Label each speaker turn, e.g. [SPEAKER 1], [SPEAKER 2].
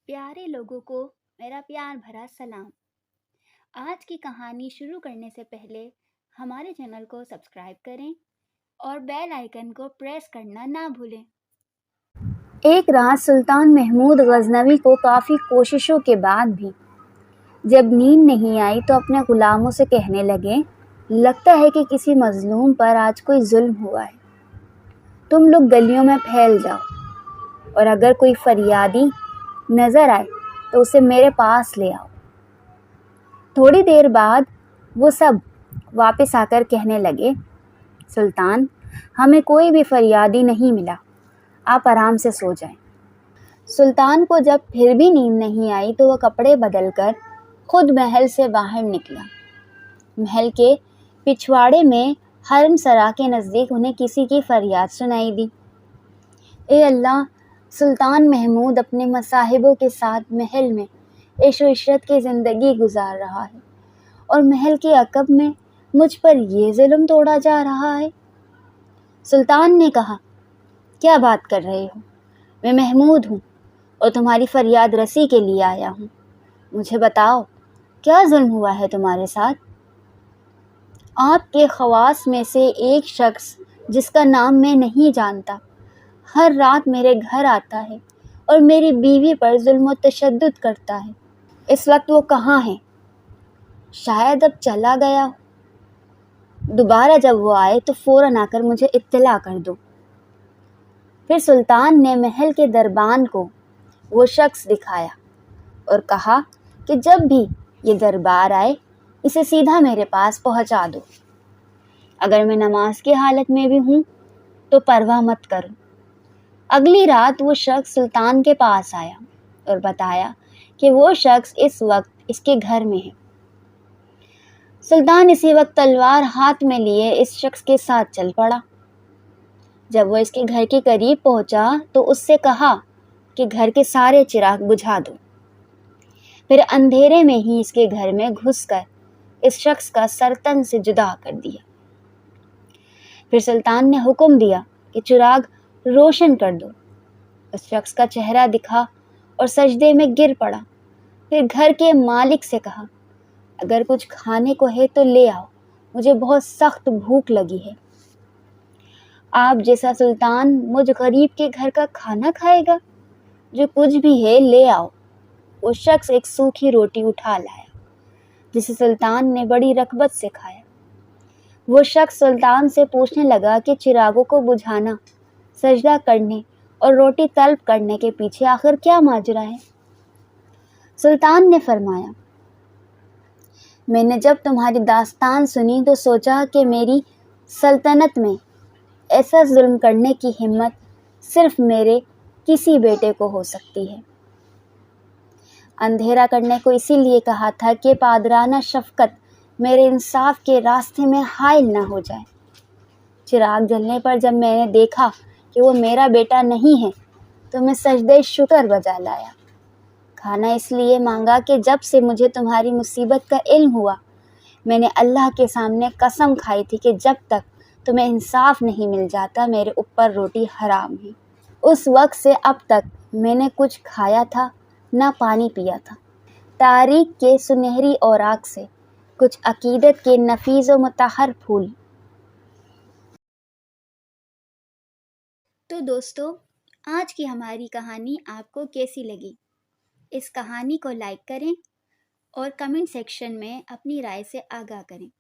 [SPEAKER 1] प्यारे लोगों को मेरा प्यार भरा सलाम। आज की कहानी शुरू करने से पहले हमारे चैनल को सब्सक्राइब करें और बेल आइकन को प्रेस करना ना भूलें। एक रात सुल्तान महमूद गजनवी को काफ़ी कोशिशों के बाद भी जब नींद नहीं आई तो अपने गुलामों से कहने लगे, लगता है कि किसी मजलूम पर आज कोई जुल्म हुआ है। तुम लोग गलियों में फैल जाओ और अगर कोई फरियादी नज़र आए तो उसे मेरे पास ले आओ। थोड़ी देर बाद वो सब वापस आकर कहने लगे, सुल्तान, हमें कोई भी फरियादी नहीं मिला, आप आराम से सो जाएं। सुल्तान को जब फिर भी नींद नहीं आई तो वह कपड़े बदलकर खुद महल से बाहर निकला। महल के पिछवाड़े में हरम-सरा के नज़दीक उन्हें किसी की फरियाद सुनाई दी। ए अल्लाह, सुल्तान महमूद अपने मसाहिबों के साथ महल में इश्क व इशरत की ज़िंदगी गुजार रहा है और महल के अकब में मुझ पर ये जुल्म तोड़ा जा रहा है। सुल्तान ने कहा, क्या बात कर रहे हो? मैं महमूद हूँ और तुम्हारी फरियाद रसी के लिए आया हूँ। मुझे बताओ, क्या जुल्म हुआ है तुम्हारे साथ? आपके खवास में से एक शख्स जिसका नाम मैं नहीं जानता हर रात मेरे घर आता है और मेरी बीवी पर जुल्म व तशद्दुद करता है। इस वक्त वो कहाँ है? शायद अब चला गया हो। दोबारा जब वो आए तो फ़ौरन आकर मुझे इत्तला कर दो। फिर सुल्तान ने महल के दरबान को वो शख्स दिखाया और कहा कि जब भी ये दरबार आए इसे सीधा मेरे पास पहुंचा दो। अगर मैं नमाज की हालत में भी हूँ तो परवाह मत करो। अगली रात वो शख्स सुल्तान के पास आया और बताया कि वो शख्स इस वक्त इसके घर में है। सुल्तान इसी वक्त तलवार हाथ में लिए इस शख्स के साथ चल पड़ा। जब वो इसके घर के करीब पहुंचा तो उससे कहा कि घर के सारे चिराग बुझा दो। फिर अंधेरे में ही इसके घर में घुसकर इस शख्स का सर तन से जुदा कर दिया। फिर सुल्तान ने हुक्म दिया कि चिराग रोशन कर दो। उस शख्स का चेहरा दिखा और सजदे में गिर पड़ा। फिर घर के मालिक से कहा, अगर कुछ खाने को है तो ले आओ, मुझे बहुत सख्त भूख लगी है। आप जैसा सुल्तान मुझ गरीब के घर का खाना खाएगा? जो कुछ भी है ले आओ। वो शख्स एक सूखी रोटी उठा लाया जिसे सुल्तान ने बड़ी रग़बत से खाया। वो शख्स सुल्तान से पूछने लगा कि चिरागों को बुझाना, सजदा करने और रोटी तलब करने के पीछे आखिर क्या माजरा है? सुल्तान ने फरमाया, मैंने जब तुम्हारी दास्तान सुनी तो सोचा कि मेरी सल्तनत में ऐसा जुल्म करने की हिम्मत सिर्फ मेरे किसी बेटे को हो सकती है। अंधेरा करने को इसीलिए कहा था कि पादराना शफ़क़त मेरे इंसाफ के रास्ते में हाइल ना हो जाए। चिराग जलने पर जब मैंने देखा कि वो मेरा बेटा नहीं है तो मैं सजदे शुक्र बजा लाया। खाना इसलिए मांगा कि जब से मुझे तुम्हारी मुसीबत का इल्म हुआ मैंने अल्लाह के सामने कसम खाई थी कि जब तक तुम्हें इंसाफ नहीं मिल जाता मेरे ऊपर रोटी हराम है। उस वक्त से अब तक मैंने कुछ खाया था ना पानी पिया था। तारीख के सुनहरी औराक से कुछ अकीदत के नफीस व मुतहर फूल। तो दोस्तों, आज की हमारी कहानी आपको कैसी लगी? इस कहानी को लाइक करें और कमेंट सेक्शन में अपनी राय से आगाह करें।